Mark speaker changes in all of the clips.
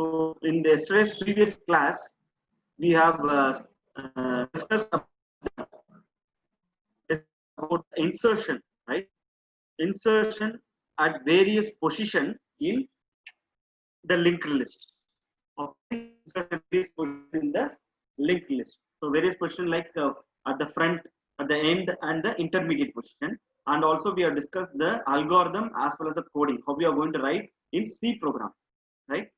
Speaker 1: So in the yesterday's previous class, we have discussed about insertion, right? Insertion at various position in the linked list. Okay, insertion various position in the linked list. So various position like at the front, at the end, and the intermediate position. And also we have discussed the algorithm as well as the coding. How we are going to write in C program, right?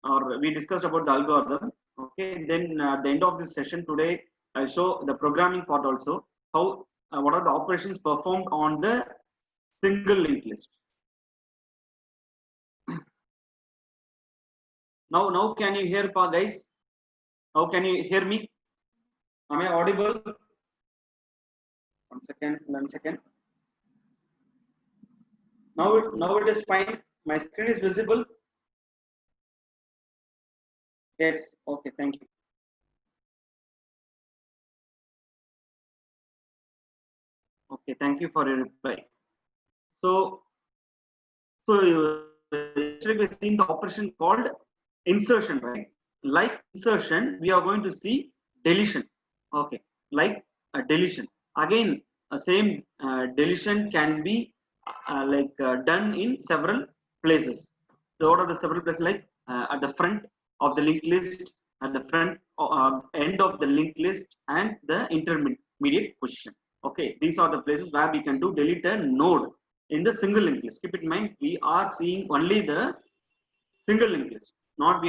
Speaker 1: Or we discussed about the algorithm. Okay, then at the end of this session today, I'll show the programming part also. How what are the operations performed on the single linked list. Now can you hear, guys? Now can you hear me? Am I audible? One second. Now it is fine. My screen is visible. Yes. Okay. Thank you. Okay. Thank you for your reply. So yesterday we have seen the operation called insertion, right? Like insertion, we are going to see deletion. Okay. Like deletion. Again, same deletion can be done in several places. So what are the several places? Like at the front of the linked list, at the front end of the linked list, and the intermediate position. Okay, these are the places where we can do delete a node in the single linked list. Keep in mind, we are seeing only the single linked list. Not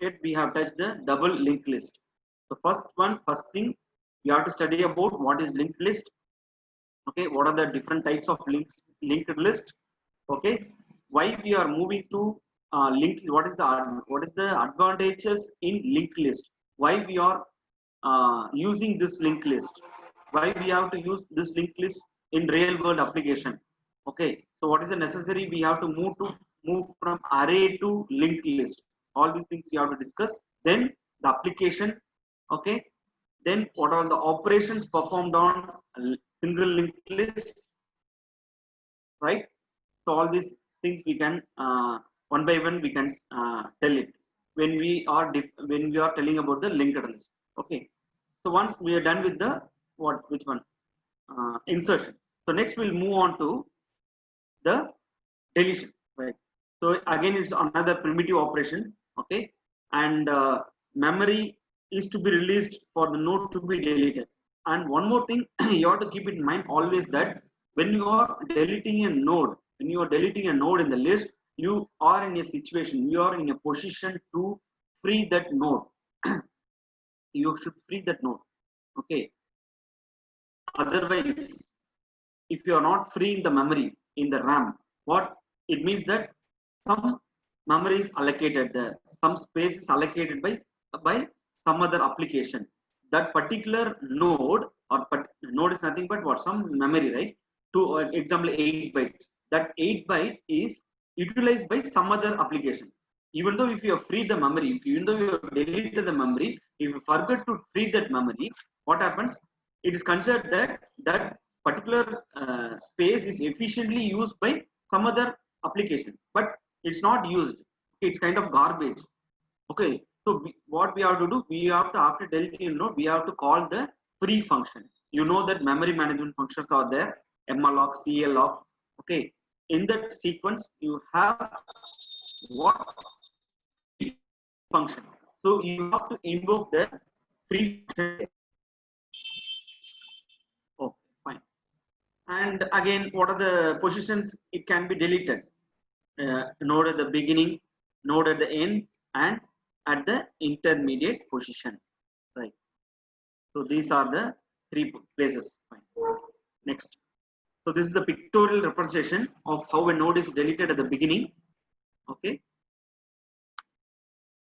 Speaker 1: yet we have touched the double linked list. So first thing, we have to study about what is linked list. Okay, what are the different types of linked list? Okay, why we are moving to linked? What is the advantages in linked list? Why we are using this linked list? Why we have to use this linked list in real world application? Okay, so what is the necessary? We have to move from array to linked list. All these things you have to discuss. Then the application. Okay, then what are the operations performed on single linked list, right? So all these things we can one by one we can tell it when we are telling about the linked list. Okay, so once we are done with the which one insertion, so next we'll move on to the deletion, right? So again it's another primitive operation. Okay, and memory is to be released for the node to be deleted. And one more thing you have to keep in mind always, that when you are deleting a node, in the list, you are in a situation, you are in a position to free that node. You should free that node. Okay, otherwise if you are not freeing the memory in the RAM, what it means that some memory is allocated there, some space is allocated by some other application. That particular node, or node is nothing but what, some memory, right? To example 8 byte, that 8 byte is utilized by some other application. Even though if you have freed the memory, even though you have deleted the memory, if you forget to free that memory, what happens? It is considered that that particular space is efficiently used by some other application, but it's not used. It's kind of garbage. Okay, so what we have to do, we have to, after deleting node, we have to call the free function. You know that memory management functions are there, malloc, cloc. Okay, in that sequence you have what function. So you have to invoke the free function. Oh, fine. And again, what are the positions it can be deleted? Node at the beginning, node at the end, and at the intermediate position, right? So these are the three places. Fine. Next, so this is the pictorial representation of how a node is deleted at the beginning. Okay,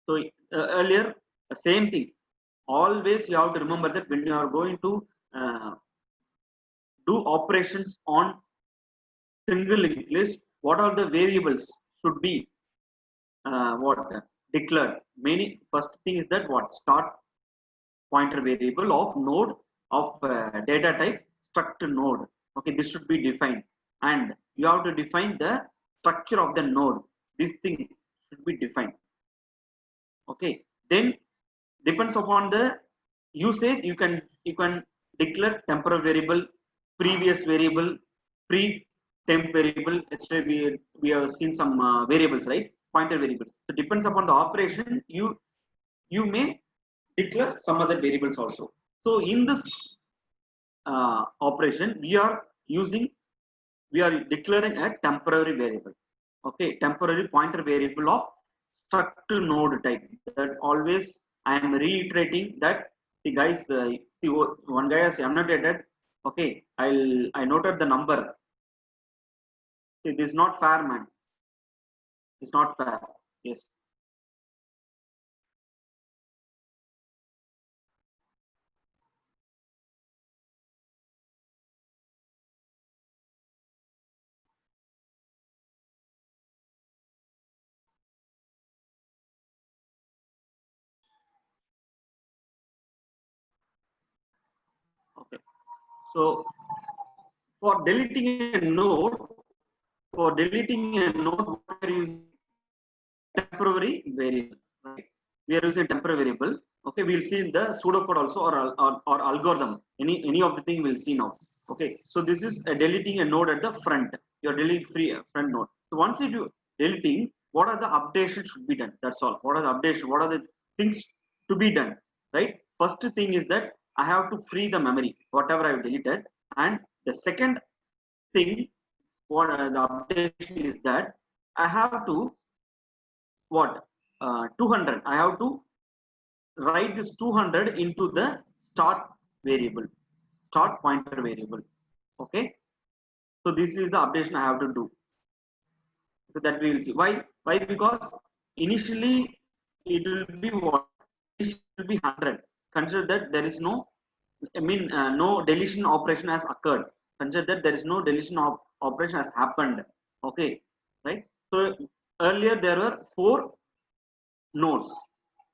Speaker 1: so earlier the same thing. Always you have to remember that when you are going to do operations on single linked list, what are the variables should be declared? First thing is that what, start pointer variable of node of data type struct node. Okay, this should be defined, and you have to define the structure of the node. This thing should be defined. Okay, then depends upon the usage, you can declare temporal variable, previous variable, pre-temp variable, etc. We have seen some variables, right? Pointer variables. So depends upon the operation, you may declare some other variables also. So in this operation, we are declaring a temporary variable. Okay, temporary pointer variable of struct node type. That always I am reiterating that the guys, one guy has annotated. Okay, I noted the number. It is not fair, man. It's not fair. Yes. Okay. So for deleting a node, what are you temporary variable, right? We are using temporary variable. Okay, we'll see in the pseudocode also, or algorithm. Any of the thing we'll see now. Okay, so this is deleting a node at the front. You're deleting front node. So once you do deleting, what are the updations should be done? That's all. What are the updations? What are the things to be done? Right. First thing is that I have to free the memory, whatever I've deleted, and the second thing, what the updation is that I have to what 200, I have to write this 200 into the start variable, start pointer variable. Okay, so this is the updation I have to do. So that we will see why, because initially it will be what, it will be 100. Consider that there is no, no deletion operation has occurred. Consider that there is no deletion operation has happened. Okay, right? So earlier there were 4 nodes.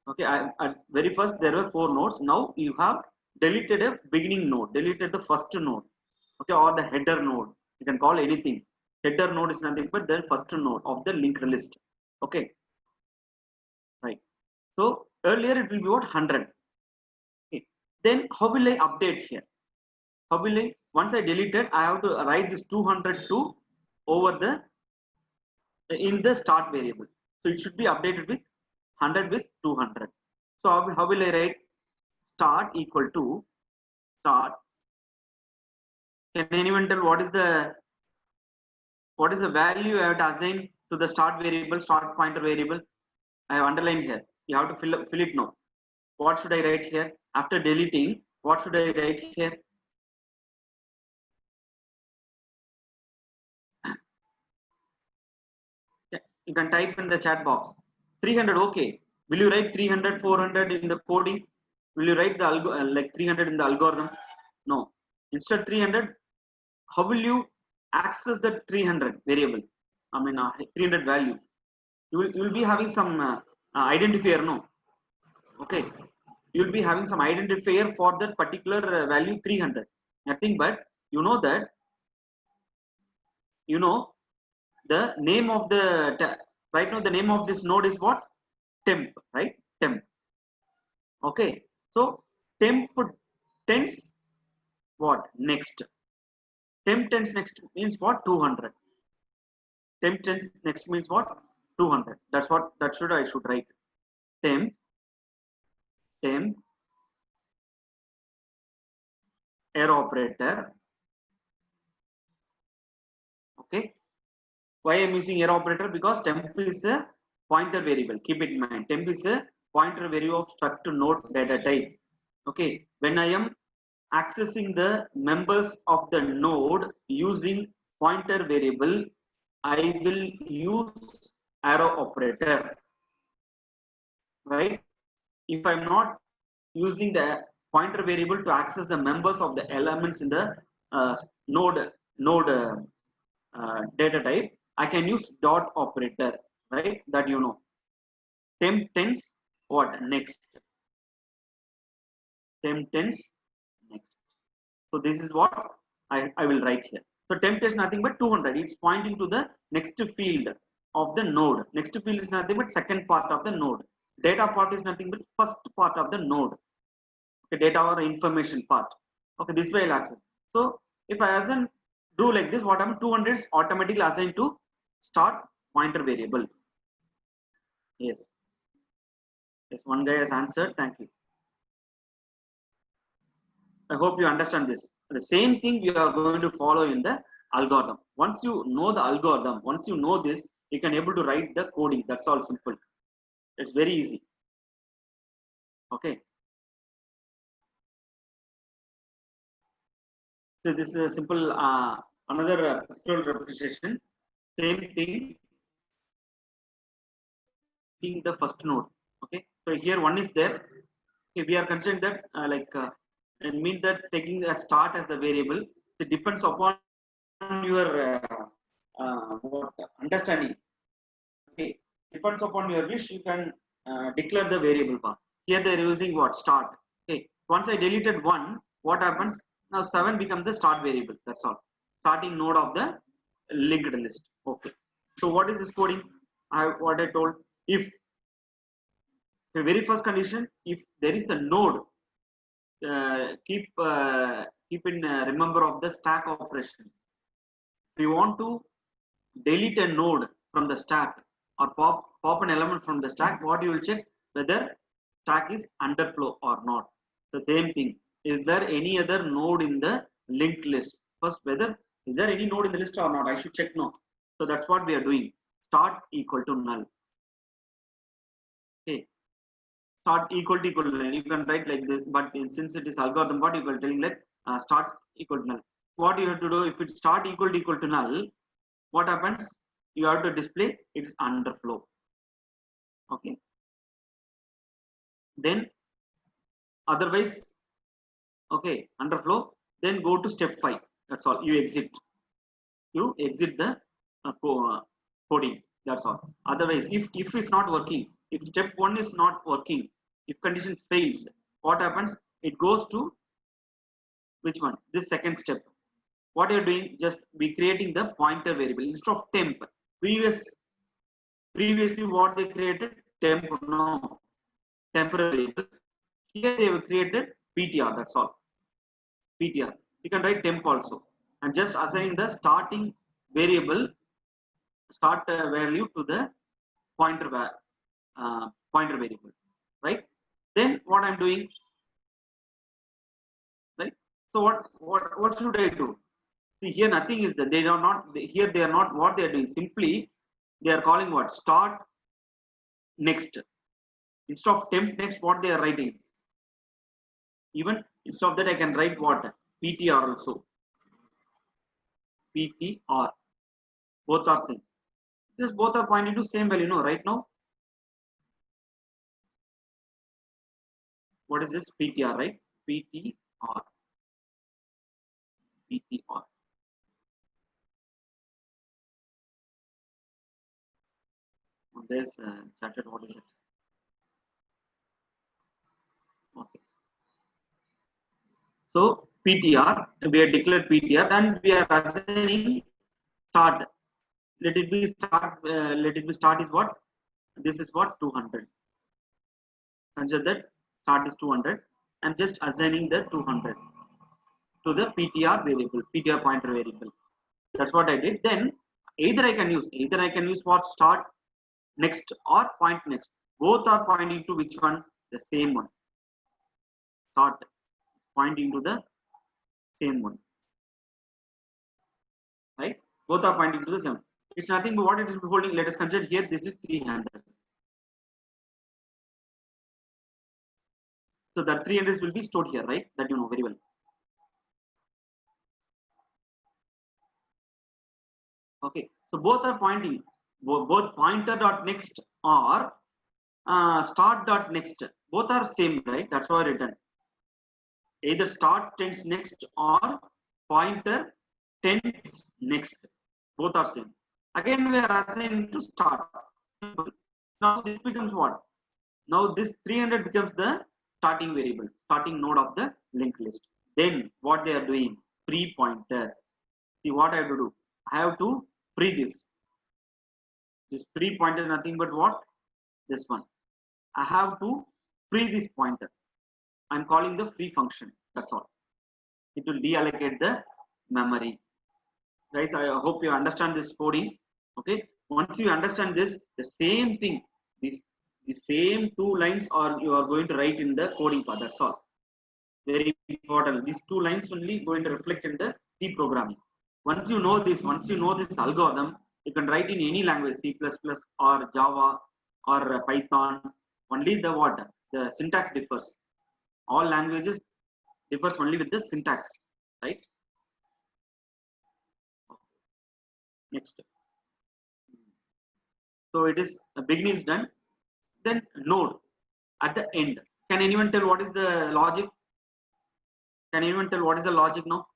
Speaker 1: Okay, at very first there were 4 nodes. Now you have deleted a beginning node, deleted the first node. Okay, or the header node, you can call anything. Header node is nothing but the first node of the linked list. Okay, right? So earlier it will be what, 100. Okay, then how will I update here? How will I, once I deleted, I have to write this 200 to over the in the start variable. So it should be updated with 100 with 200. So how will I write? Start equal to start. Can anyone tell what is the value I have to assign to the start variable, start pointer variable? I have underlined here. You have to fill it now. What should I write here? After deleting, what should I write here? You can type in the chat box. 300, okay. Will you write 300, 400 in the coding? Will you write the like 300 in the algorithm? No. Instead 300, how will you access the 300 variable? 300 value. You will be having some identifier, no? Okay. You will be having some identifier for that particular value 300. Nothing but you know that, the name of the right now the name of this node is what? Temp, right? Temp. Okay, so temp tends what next? Temp tends next means what? 200. Temp tends next means what? 200. That's what I should write. Temp error operator. Okay, why I'm using error operator? Because temp is a pointer variable. Keep it in mind. Temp is a pointer variable of struct node data type. Okay, when I am accessing the members of the node using pointer variable, I will use arrow operator, right? If I'm not using the pointer variable to access the members of the elements in the node data type, I can use dot operator, right? That you know. Temp tends what next? Temp tends next. So this is what I will write here. So temp is nothing but 200. It's pointing to the next field of the node. Next field is nothing but second part of the node. Data part is nothing but first part of the node. Okay, data or information part. Okay, this way I'll access. So if I assign do like this, what happens? 200 is automatically assigned to start pointer variable. Yes. Yes, one guy has answered. Thank you. I hope you understand this. The same thing we are going to follow in the algorithm. Once you know the algorithm, once you know this, you can able to write the coding. That's all simple. It's very easy. Okay. So this is a simple another pictorial representation. Same thing in the first node. Okay. So here one is there. Okay, we are considering that it means that taking a start as the variable. It depends upon your what understanding. Okay, depends upon your wish. You can declare the variable path. Here they are using what start. Okay, once I deleted one, what happens? Now 7 becomes the start variable. That's all. Starting node of the linked list. Okay. So what is this coding? What I told. If the very first condition, if there is a node, keep in remember of the stack operation. If you want to delete a node from the stack or pop an element from the stack, what you will check whether stack is underflow or not. The same thing. Is there any other node in the linked list? First, whether is there any node in the list or not? I should check no. So that's what we are doing. Start equal to null. Okay. Start equal to null. You can write like this, but since it is algorithm, what you are telling like start equal to null. What you have to do if it start equal to null, what happens? You have to display it is underflow. Okay. Then otherwise, okay, underflow. Then go to step 5. That's all. You exit. You exit the coding. That's all. Otherwise, if it's not working, if step 1 is not working, if condition fails, what happens? It goes to which one? This second step. What you're doing? Just be creating the pointer variable instead of temp. Previously, what they created temp, no temporary variable. Here they have created PTR. That's all. PTR. You can write temp also, and just assigning the starting variable, start value to the pointer variable, right? Then what I'm doing, right? So what should I do? See here nothing is there. They are not here. They are not what they are doing. Simply they are calling what start next instead of temp next. What they are writing. Even instead of that, I can write what PTR also. PTR. Both are same. This both are pointing to same value. No, right now. What is this PTR? Right? PTR. PTR. There's chatted. What is it? Okay. So PTR, we have declared PTR, and we are assigning start. Let it be start. Let it be start is what? This is what 200. Consider that start is 200, and just assigning the 200 to the PTR variable, PTR pointer variable. That's what I did. Then either I can use what start next or point next. Both are pointing to which one? The same one. Start pointing to the same one. Right? Both are pointing to the same. It's nothing but what it is holding. Let us consider here. This is 300. So that 300 will be stored here, right? That you know very well. Okay. So both are pointing. Both pointer dot next or start dot next. Both are same, right? That's why I written. Either start tends next or pointer tends next. Both are same. Again, we are assigning to start. Simple. Now this becomes what? Now this 300 becomes the starting variable, starting node of the linked list. Then what they are doing? Free pointer. See what I have to do? I have to free this. This free pointer nothing but what? This one. I have to free this pointer. I'm calling the free function. That's all. It will deallocate the memory. Guys, I hope you understand this coding. Okay, once you understand this, the same thing, the same 2 lines are you are going to write in the coding part. That's all. Very important. These 2 lines only going to reflect in the C programming. Once you know this algorithm, you can write in any language, C++ or Java or Python. Only the the syntax differs. All languages differs only with the syntax, right? Next. So it is beginning is done. Then node at the end. Can anyone tell what is the logic? Can anyone tell what is the logic now?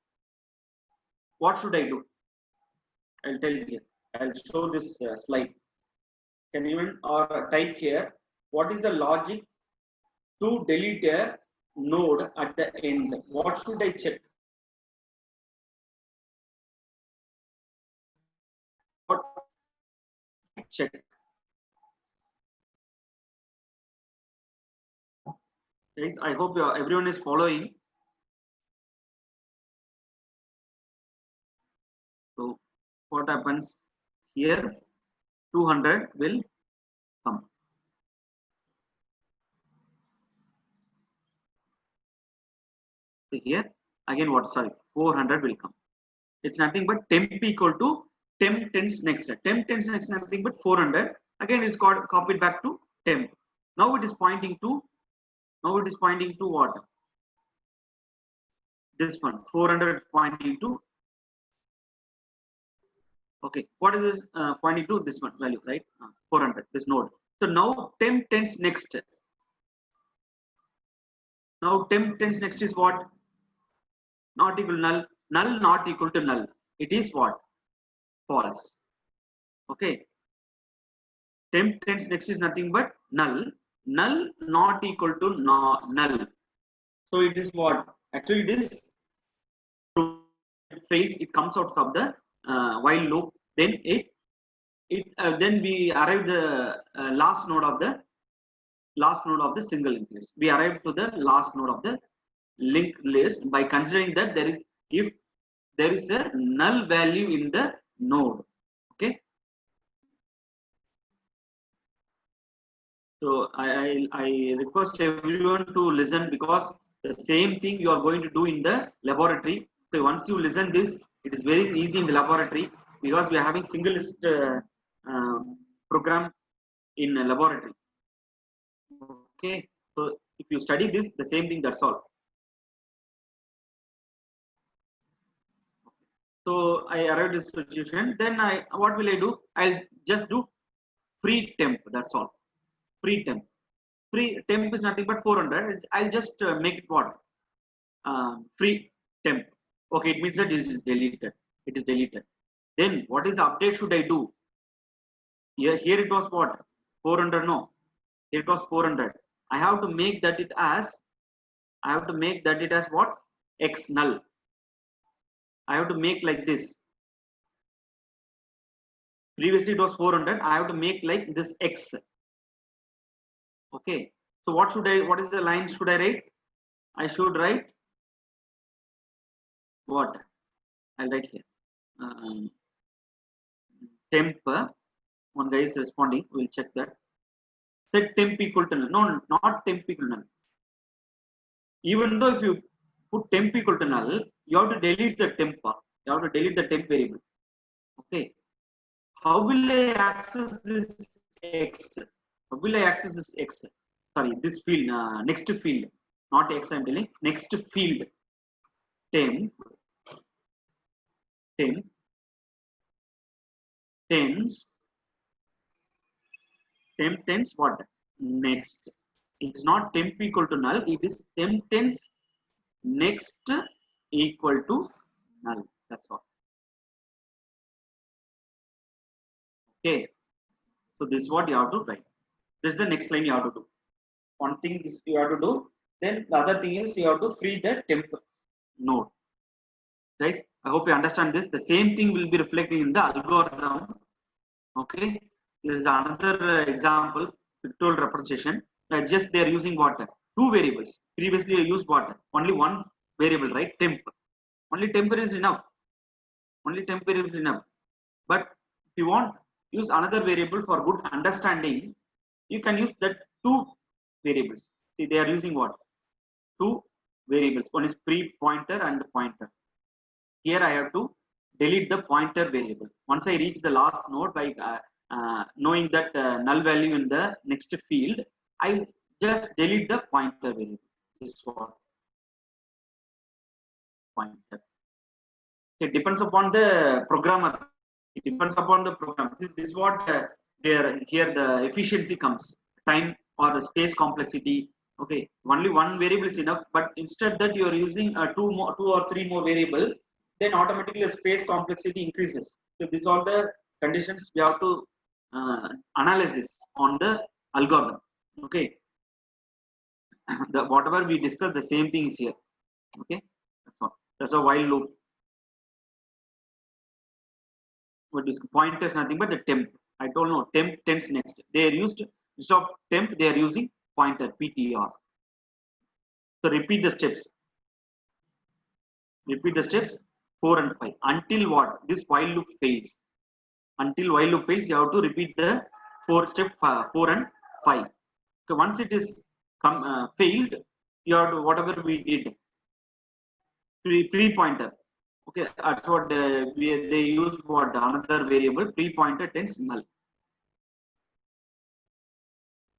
Speaker 1: What should I do? I'll tell you. I'll show this slide. Can anyone or type here? What is the logic to delete a node at the end? What should I check? What check? Guys, I hope everyone is following. So what happens here? 200 will come. So here again what? Sorry, 400 will come. It's nothing but temp equal to temp tens next. Temp tens next nothing but 400. Again it's got copied back to temp. Now it is pointing to. Now it is pointing to what? This one. 400 pointing to. Okay, what is this pointing to? This one value, right? 400. This node. So now temp tens next. Now temp tens next is what? Not equal null. Null not equal to null. It is what? False. Okay. Temp tens next is nothing but null. Null not equal to null. So it is what? Actually it is phase. It comes out of the while loop. Then then we arrive the last node of the single linked list. We arrive to the last node of the linked list by considering that if there is a null value in the node. Okay. So I request everyone to listen, because the same thing you are going to do in the laboratory. So once you listen this, it is very easy in the laboratory, because we are having single list program in a laboratory. Okay, so if you study this, the same thing, that's all. So I arrived at this solution. Then what will I do? I'll just do free temp. That's all. Free temp. Free temp is nothing but 400. I'll just make it what? Free temp. Okay, it means that this is deleted. It is deleted. Then what is the update should I do? Here it was what? 400. No, it was 400. I have to make that it as. I have to make that it as what? X null. I have to make like this. Previously it was 400. I have to make like this X. Okay. So what is the line should I write? I should write what? I'll write here. Temp. One guy is responding. We'll check that. Set temp equal to null. No, not temp equal to null. Even though if you put temp equal to null, you have to delete the temp. You have to delete the temp variable. Okay. How will I access this X? How will I access this X? Sorry, this field, next field, not X, I'm telling. Next field, temp tens what? Next. It is not temp equal to null, it is temp tens next equal to null. That's all. Okay. So this is what you have to write. This is the next line you have to do. One thing is you have to do. Then the other thing is you have to free the temp node. Guys, I hope you understand this. The same thing will be reflecting in the algorithm. Okay. This is another example, pictorial representation. just they are using what? Two variables. Previously you used what? Only one variable, right? Temp. Only temp is enough. Only temp is enough. But if you want use another variable for good understanding, you can use that two variables. See, they are using what? Two variables. One is pre-pointer and the pointer. Here I have to delete the pointer variable. Once I reach the last node by knowing that null value in the next field, I just delete the pointer variable. This is what pointer. It depends upon the programmer. It depends upon the program. This is what here the efficiency comes. Time or the space complexity. Okay, only one variable is enough. But instead that you are using two or three more variable, then automatically the space complexity increases. So these are the conditions we have to analysis on the algorithm. Okay, the whatever we discussed, the same thing is here. Okay, that's a while loop. What is pointer is nothing but the temp. I don't know, temp tends next. They are used instead of temp, they are using pointer PTR. So repeat the steps. Repeat the steps 4 and 5 until what? This while loop fails. Until while loop fails, you have to repeat the 4 and 5. So once it is failed, you have to whatever we did pre-pointer. Okay, that's what they use what another variable pre-pointer tends null.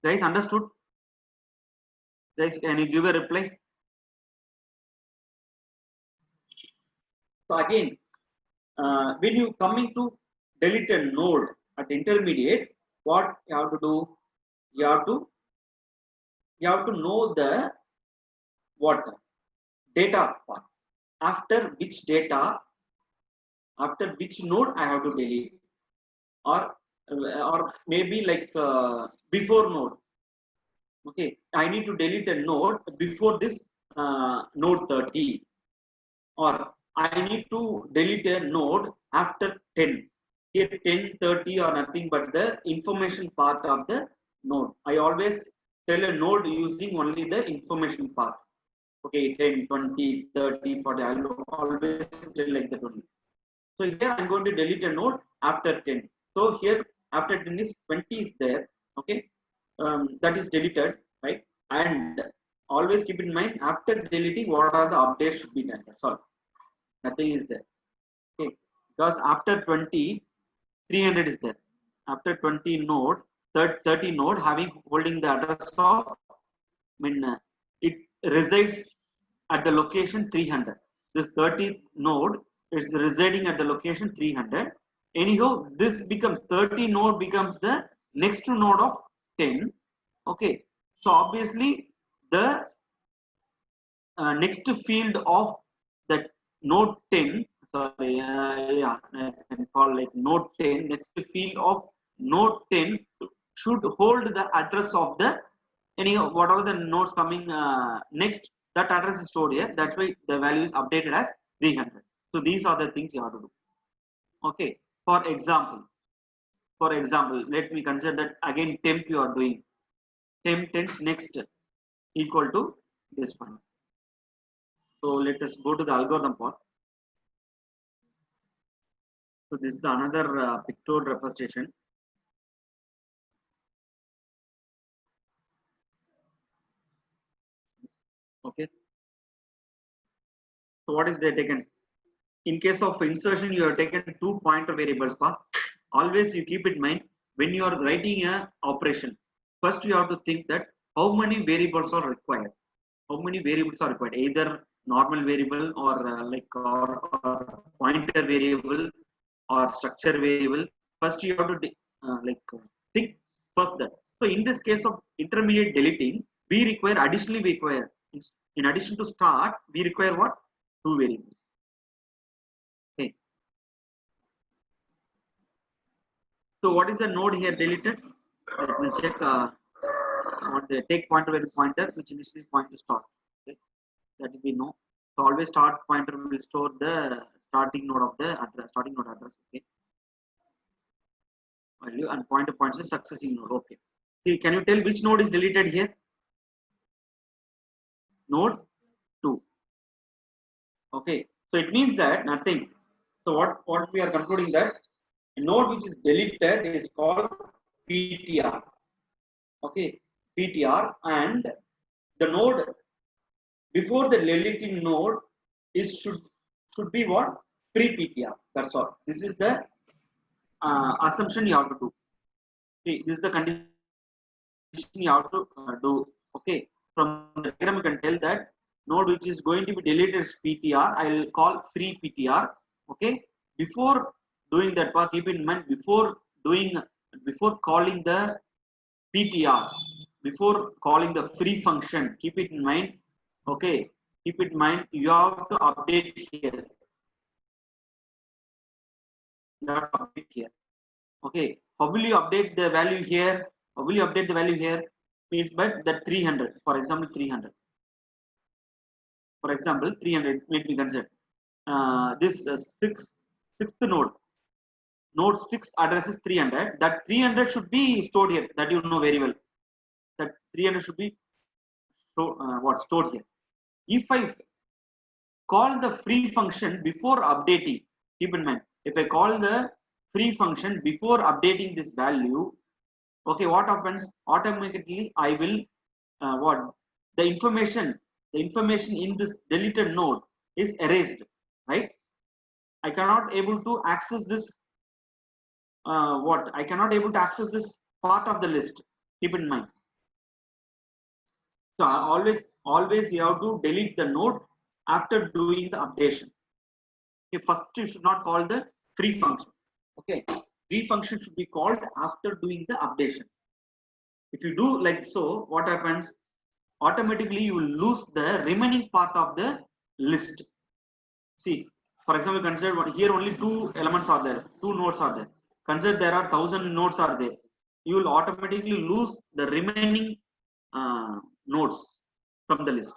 Speaker 1: Guys, understood? Guys, can you give a reply? So again, when you coming to delete a node at intermediate, what you have to do? You have to know the what data part. After which data, after which node I have to delete, or maybe like before node. Okay, I need to delete a node before this node 30, or I need to delete a node after 10. Here 10, 30 or nothing but the information part of the node. I always tell a node using only the information part. Okay, 10, 20, 30, 40. I will always tell like that only. So here I'm going to delete a node after 10. So here after 10 is 20 is there. Okay, that is deleted, right? And always keep in mind after deleting what are the updates should be done. That's all. Nothing is there. Okay, because after 20, 300 is there. After 20 node, 30 node having holding the address of, it resides at the location 300. This 30th node is residing at the location 300. Anyhow, this becomes 30 node becomes the next node of 10. Okay, so obviously the next field of that node 10, sorry, yeah, I can call like node 10. Next field of node 10 should hold the address of the anyhow whatever the nodes coming next. That address is stored here. That's why the value is updated as 300. So these are the things you have to do. Okay. For example, let me consider that again temp you are doing. Temp tends next equal to this one. So let us go to the algorithm part. So this is another pictorial representation. Okay. So what is they taken? In case of insertion, you have taken two pointer variables. Always you keep in mind when you are writing a operation. First, you have to think that how many variables are required. How many variables are required? Either normal variable or or pointer variable or structure variable. First, you have to think first that. So in this case of intermediate deleting, we require additionally in addition to start, we require what? Two variables. Okay. So what is the node here deleted? Let me check what the take pointer variable pointer, which initially point to start. Okay. That will be no. So always start pointer will store the starting node of the address, starting node address. Okay. Value and pointer points to successive node. Okay. See, can you tell which node is deleted here? node 2. Okay, so it means that nothing. So what we are concluding that a node which is deleted is called PTR. Okay, PTR, and the node before the deleting node is should be what? Pre-PTR. That's all. This is the assumption you have to do. Okay, this is the condition you have to do. Okay, from the diagram you can tell that node which is going to be deleted is PTR. I will call free PTR. Okay, before doing that part, keep in mind before calling the PTR, before calling the free function, keep it in mind. Okay, keep it in mind. You have to update here. You have to update here. Okay, how will you update the value here? How will you update the value here? Means but that 300, for example, 300. For example, 300. Let me consider this sixth node 6 address is 300. That 300 should be stored here. That you know very well. That 300 should be stored here. If I call the free function before updating, keep in mind, if I call the free function before updating this value, okay, what happens? Automatically, I will the information in this deleted node is erased, right? I cannot able to access this. I cannot able to access this part of the list. Keep in mind. So always you have to delete the node after doing the updation. Okay, first you should not call the free function. Okay, free function should be called after doing the updation. If you do like so, what happens? Automatically you will lose the remaining part of the list. See, for example, consider here only 2 elements are there, 2 nodes are there. Consider there are 1000 nodes are there. You will automatically lose the remaining nodes from the list,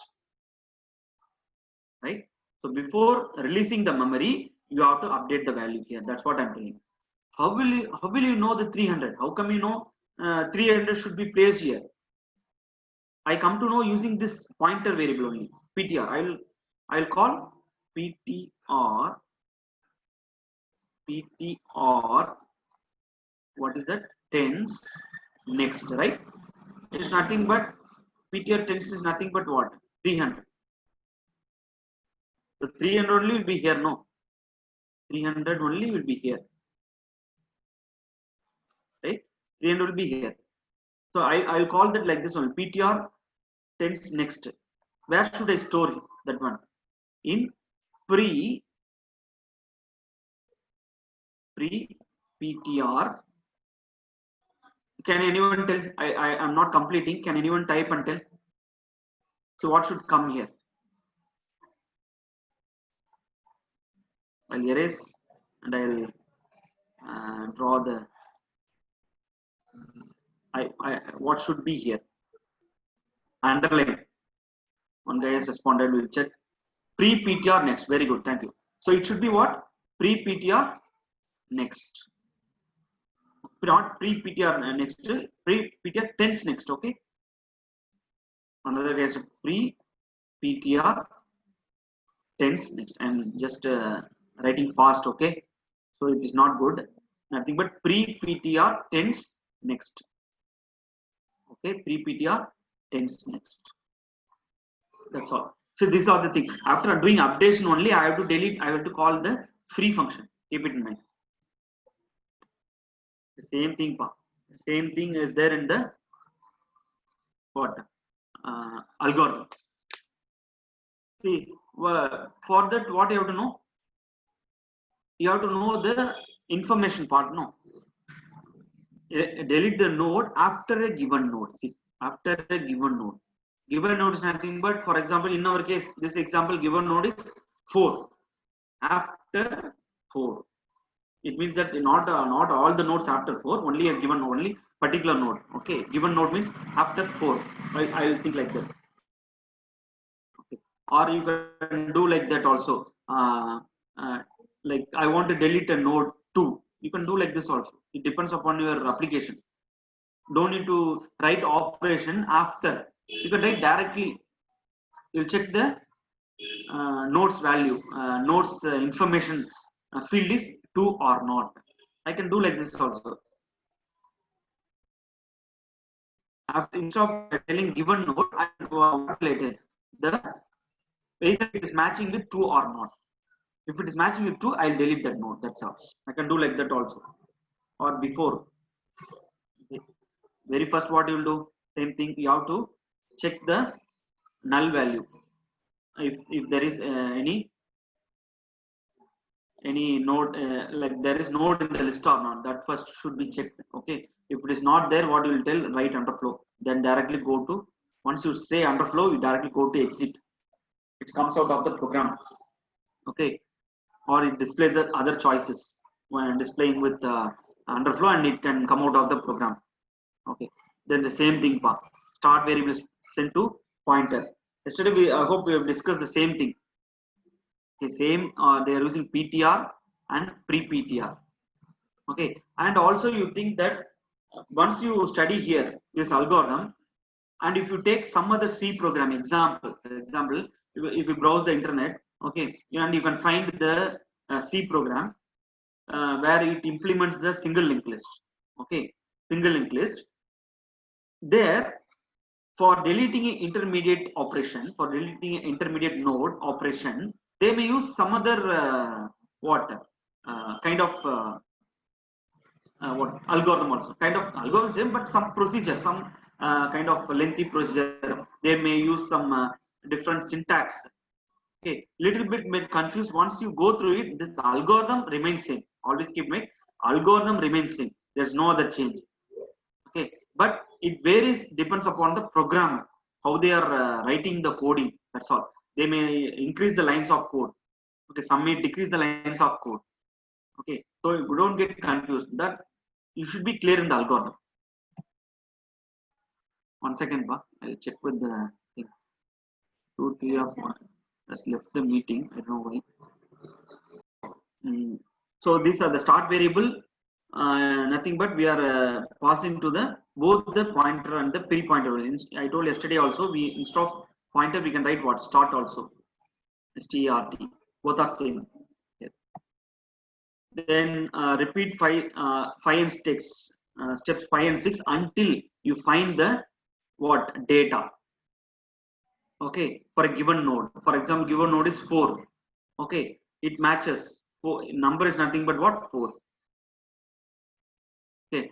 Speaker 1: right? So before releasing the memory, you have to update the value here. That's what I'm telling. How will you know the 300? How come you know 300 should be placed here? I come to know using this pointer variable only, PTR. I'll call PTR. What is that? Tens next, right? It is nothing but PTR tens is nothing but what? 300. So 300 only will be here, no? 300 only will be here, right? 300 will be here. So I'll call that like this one, PTR tens next. Where should I store that one? In pre PTR. Can anyone tell? I am not completing. Can anyone type and tell? So what should come here? I'll erase and I'll draw the. What should be here? Underline. One guy has responded. We'll check. Pre PTR next. Very good. Thank you. So it should be what? Pre PTR next. Not pre PTR next. Pre PTR tens next. Okay. Another guy is pre PTR tens next. And just writing fast. Okay. So it is not good. Nothing but pre PTR tens next. Okay. Pre PTR tens next. That's all. So these are the things. After doing updation only, I have to delete. I have to call the free function. Keep it in mind. The same thing. The same thing is there in the algorithm. See, for that, what you have to know? You have to know the information part. No, delete the node after a given node. See, after a given node. Given node is nothing but, for example, in our case, this example given node is 4. After 4, it means that not all the nodes after 4, only a given only particular node. Okay, given node means after 4. I will think like that. Okay, or you can do like that also. Like I want to delete a node 2. You can do like this also. It depends upon your application. Don't need to write operation after. You can write directly. you'll check the nodes value, nodes information field is true or not. I can do like this also. After, instead of telling given node, I will calculate the either it is matching with true or not. If it is matching with true, I'll delete that node. That's all. I can do like that also. Or before. Okay. Very first, what you will do? Same thing. You have to check the null value. If there is any node, like there is node in the list or not, that first should be checked. Okay. If it is not there, what you will tell? Write underflow. Then directly go to. Once you say underflow, you directly go to exit. It comes out of the program. Okay. Or it displays the other choices when displaying with underflow, and it can come out of the program. Okay, then the same thing part. Start variable is sent to pointer. Yesterday I hope we have discussed the same thing. Okay, same they are using PTR and pre-PTR. Okay, and also you think that once you study here this algorithm, and if you take some other C program example, if you browse the internet, okay, and you can find the C program where it implements the single linked list. Okay, single linked list. There, for deleting an intermediate operation, for deleting an intermediate node operation, they may use some other kind of what algorithm also. Kind of algorithm same, but some procedure, some kind of lengthy procedure. They may use some different syntax. Okay, little bit may confused. Once you go through it, this algorithm remains same. Always keep in mind, algorithm remains same. There's no other change. Okay, but it varies, depends upon the programmer, how they are writing the coding. That's all. They may increase the lines of code. Okay, some may decrease the lines of code. Okay, so you don't get confused. That you should be clear in the algorithm. 1 second, I'll check with the thing. 2, 3 of 1 has left the meeting. I don't know why. So these are the start variable. Nothing but we are passing to the both the pointer and the pre-pointer. I told yesterday also, we instead of pointer we can write what start also, start, both are same. Yeah. Then repeat 5 and steps 5 and 6 until you find the what data. Okay, for a given node. For example, given node is 4. Okay, it matches 4. Number is nothing but what 4. Okay,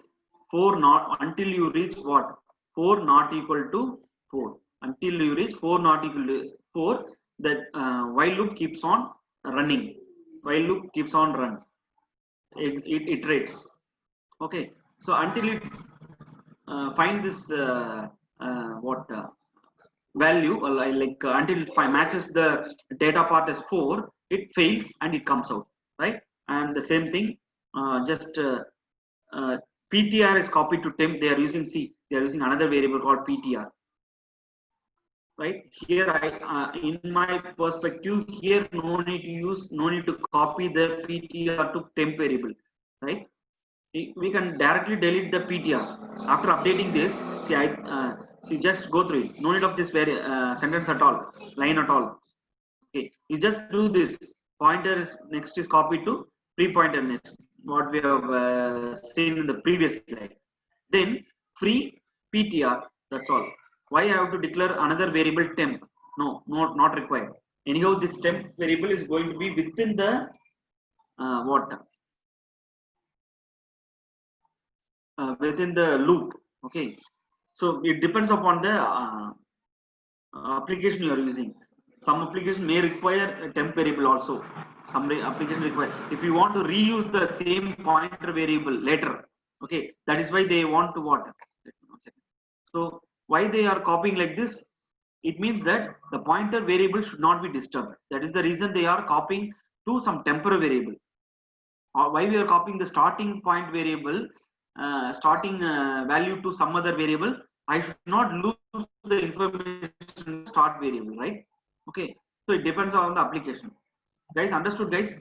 Speaker 1: 4 not until you reach what 4 not equal to 4. Until you reach 4 not equal to 4, that while loop keeps on running. While loop keeps on run. It iterates. Okay, so until it find this value, like until it matches the data part as 4, it fails and it comes out, right? And the same thing, PTR is copied to temp. They are using C. They are using another variable called PTR. Right here, in my perspective, here no need to copy the PTR to temp variable. Right? We can directly delete the PTR after updating this. See, just go through it. No need of this sentence at all, line at all. Okay, you just do this. Pointer is next is copied to pre-pointer next. What we have seen in the previous slide. Then free PTR. That's all. Why I have to declare another variable temp? No, not required. Anyhow, this temp variable is going to be within the within the loop. Okay, so it depends upon the application you are using. Some application may require a temp variable also. Some application require. If you want to reuse the same pointer variable later, okay, that is why they want to what? So why they are copying like this? It means that the pointer variable should not be disturbed. That is the reason they are copying to some temporary variable. Or why we are copying the starting point variable, starting value to some other variable. I should not lose the information start variable, right? Okay, so it depends on the application. Guys, understood, guys?